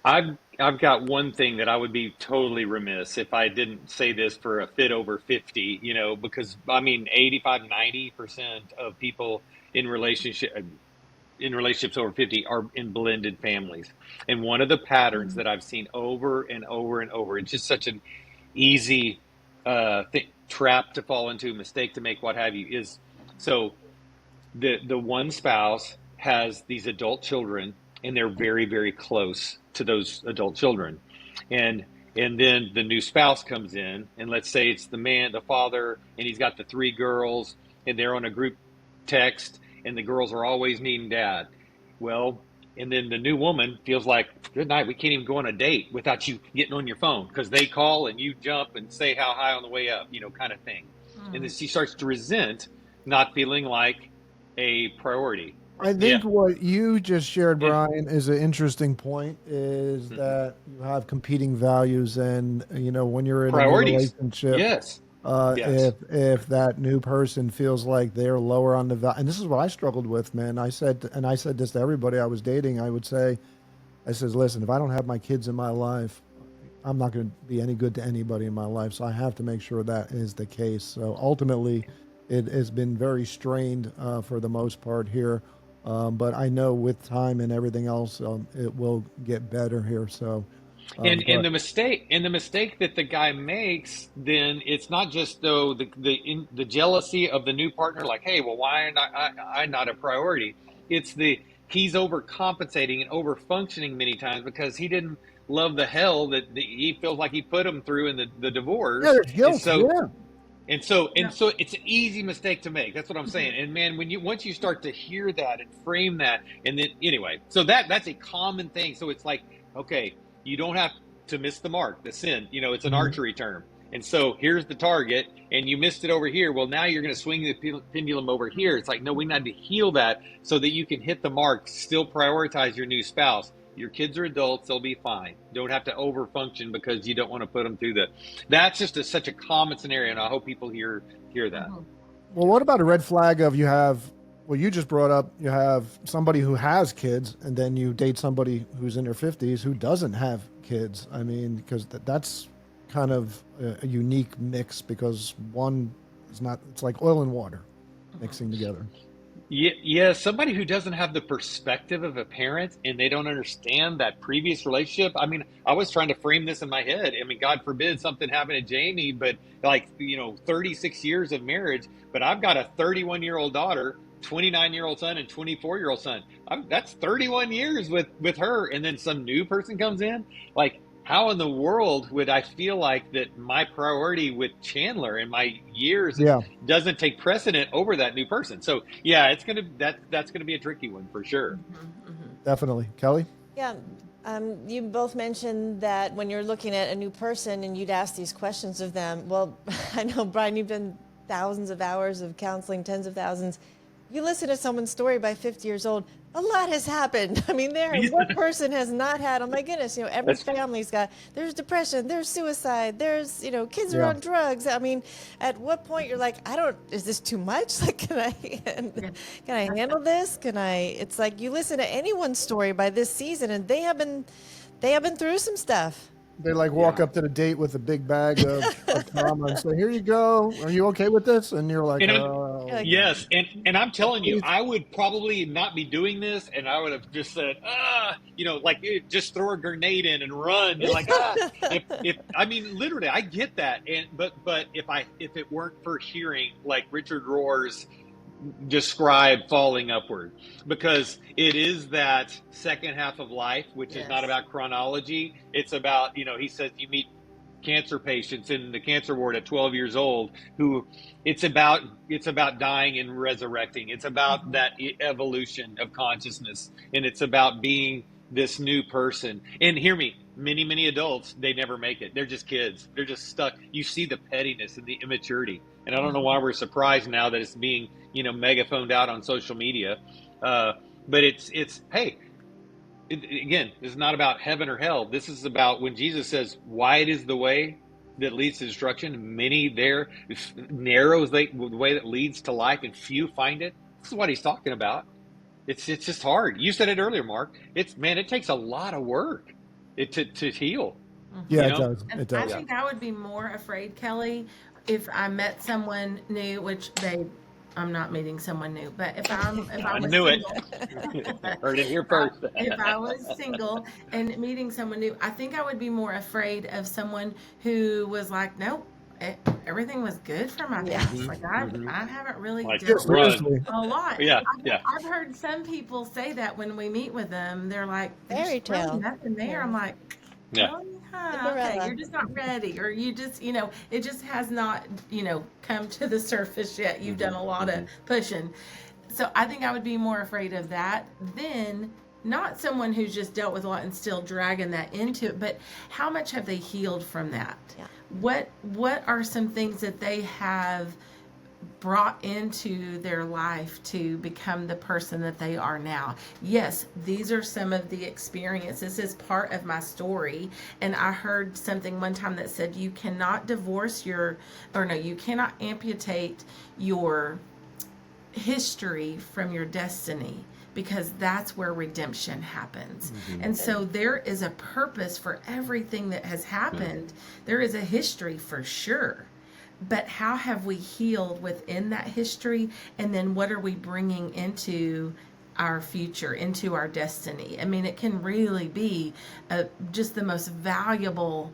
I've got one thing that I would be totally remiss if I didn't say this for a fit over 50, because I mean 85, 90% of people in relationship in relationships over 50 are in blended families. And one of the patterns Mm. that I've seen over and over and over, it's just such an easy trap to fall into, mistake to make, what have you, is so the one spouse has these adult children and they're very very close to those adult children, and then the new spouse comes in, and let's say it's the father, and he's got the three girls, and they're on a group text, and the girls are always needing dad. Well, and then the new woman feels like, good night, we can't even go on a date without you getting on your phone, because they call and you jump and say how high on the way up, kind of thing. And then Mm. she starts to resent not feeling like a priority. I Yeah. think what you just shared, And Brian, is an interesting point, is mhm. that you have competing values. And, when you're in a new Priorities. relationship, Yes. if Yes. that new person feels like they're lower on the value, and this is what I struggled with, man. I said this to everybody I was dating. I says, listen, if I don't have my kids in my life, I'm not going to be any good to anybody in my life. So I have to make sure that is the case. So ultimately, it has been very strained for the most part here. But I know with time and everything else, it will get better here. So, And but the mistake that the guy makes, then it's not just though the jealousy of the new partner, like, hey, well, why am I not a priority? It's he's overcompensating and over functioning many times because he didn't love the hell that he feels like he put him through in the yeah, divorce, there's and guilt. so Yeah. And so Yeah. and so it's an easy mistake to make. That's what I'm saying. And man, when you once you start to hear that and frame that, and then anyway, so that's a common thing. So it's like, okay, you don't have to miss the mark, the sin. It's an Mhm. archery term. And so here's the target, and you missed it over here. Well, now you're going to swing the pendulum over here. It's like, no, we need to heal that so that you can hit the mark, still prioritize your new spouse. Your kids are adults; they'll be fine. Don't have to overfunction because you don't want to put them through the. That's just such a common scenario, and I hope people hear that. Mhm. Well, what about a red flag of you have, well, you just brought up, you have somebody who has kids, and then you date somebody who's in their 50s who doesn't have kids. I mean, because that's kind of a unique mix, because one is not, it's like oil and water Mhm. mixing together. Yeah, yeah, somebody who doesn't have the perspective of a parent and they don't understand that previous relationship. I mean, I was trying to frame this in my head. I mean, God forbid something happened to Jamie, but like, 36 years of marriage, but I've got a 31-year-old daughter, 29-year-old son, and 24-year-old son. That's 31 years with her, and then some new person comes in. Like, how in the world would I feel like that my priority with Chandler and my years Yeah, doesn't take precedent over that new person? So yeah, that's gonna be a tricky one for sure. Mhm. Mhm. definitely. Kelly? Yeah. You both mentioned that when you're looking at a new person and you'd ask these questions of them. Well, I know, Brian, you've done thousands of hours of counseling, tens of thousands. You listen to someone's story by 50 years old, a lot has happened. I mean, what person has not had, oh my goodness, every That's family's got, there's depression, there's suicide, there's, kids are Yeah. on drugs. I mean, at what point you're like, is this too much? Like, Yeah. can I handle this? It's like you listen to anyone's story by this season and they have been through some stuff. They like walk yeah. up to the date with a big bag of trauma and say, here you go. Are you okay with this? And you're like, And I'm You're oh, like, Yes, and I'm telling you, please. I would probably not be doing this, and I would have just said, like, just throw a grenade in and run. You're like, ah. If I mean, literally, I get that, and but if it weren't for hearing like Richard Rohr's describe falling upward, because it is that second half of life, which is not Yes. about chronology. It's about, he says you meet cancer patients in the cancer ward at 12 years old who it's about dying and resurrecting. It's about Mhm. that evolution of consciousness, and it's about being this new person. And hear me, many adults, they never make it. They're just kids. They're just stuck. You see the pettiness and the immaturity, and I don't know why Mhm. we're surprised now that it's being megaphoned out on social media. uh, but it's hey, again, this is not about heaven or hell. This is about when Jesus says, wide is the way that leads to destruction. Many there, narrow is the way that leads to life, and few find it. This is what he's talking about. It's just hard. You said it earlier, Mark. It takes a lot of work. it to heal. Yeah, You it know, does. And It I does. think I would be more afraid, Kelly, if I met someone new, which babe, I'm not meeting someone new, but if I I was knew it. single, Heard it here if I, first. if I was single and meeting someone new, I think I would be more afraid of someone who was like, nope, everything was good for my Yeah. past. Like I haven't really Like Yeah, dealt with run. seriously. a lot. Yeah, yeah, I've heard some people say that when we meet with them, they're like, there's Fairy really tale. nothing there. I'm like, yeah. really? Huh, okay, Cinderella. you're just not ready, or you just, it just has not, come to the surface yet. You've done a lot of pushing. So I think I would be more afraid of that than not someone who's just dealt with a lot and still dragging that into it, but how much have they healed from that? Yeah. What are some things that they have brought into their life to become the person that they are now? Yes, these are some of the experiences. This is part of my story. And I heard something one time that said you cannot you cannot amputate your history from your destiny, because that's where redemption happens. And so there is a purpose for everything that has happened. There is a history for sure. But how have we healed within that history? And then what are we bringing into our future, into our destiny? I mean, it can really be just the most valuable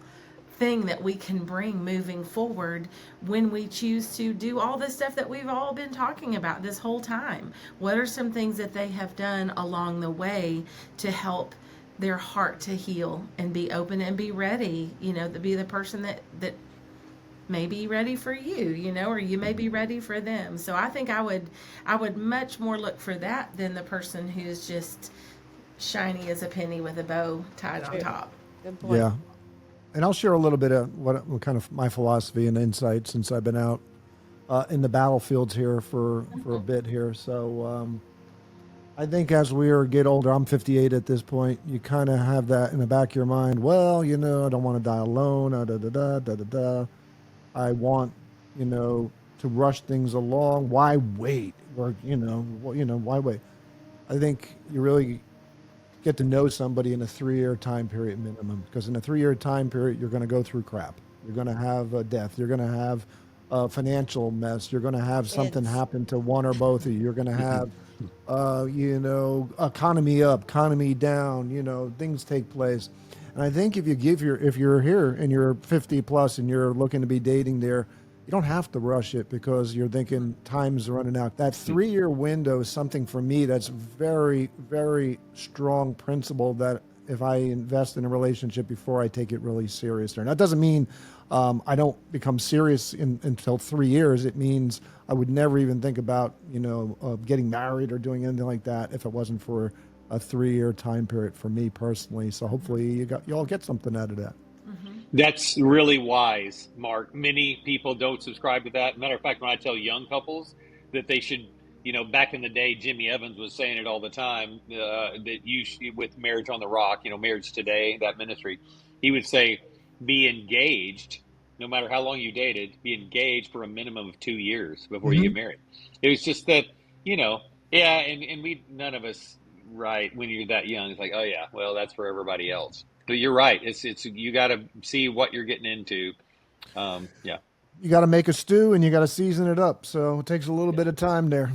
thing that we can bring moving forward when we choose to do all the stuff that we've all been talking about this whole time. What are some things that they have done along the way to help their heart to heal and be open and be ready, to be the person that may be ready for you, or you may be ready for them. So I think I would much more look for that than the person who's just shiny as a penny with a bow tied on top. Good point. Yeah. And I'll share a little bit of what kind of my philosophy and insight since I've been out in the battlefields here for a bit here. So I think as we get older, I'm 58 at this point, you kind of have that in the back of your mind. Well, I don't want to die alone. Da, da, da, da, da, da. I want, to rush things along. Why wait? Or, why wait? I think you really get to know somebody in a 3-year time period minimum, because in a 3-year time period, you're going to go through crap. You're going to have a death. You're going to have a financial mess. You're going to have something happen to one or both of you. You're going to have, economy up, economy down, things take place. And I think if you're here and you're 50 plus and you're looking to be dating there, you don't have to rush it because you're thinking time's running out. That 3-year window is something for me that's very, very strong principle that if I invest in a relationship before I take it really serious there. Now, that doesn't mean I don't become serious until 3 years. It means I would never even think about, getting married or doing anything like that if it wasn't for a 3-year time period for me personally. So hopefully you all get something out of that. That's really wise, Mark. Many people don't subscribe to that. Matter of fact, when I tell young couples that they should, back in the day, Jimmy Evans was saying it all the time, that you should, with Marriage on the Rock, Marriage Today, that ministry, he would say, be engaged, no matter how long you dated, be engaged for a minimum of 2 years before you get married. It was just that, yeah, and we, none of us, right, when you're that young, it's like, oh yeah, well, that's for everybody else. But you're right. It's you got to see what you're getting into. Yeah. You got to make a stew and you got to season it up. So it takes a little bit of time there.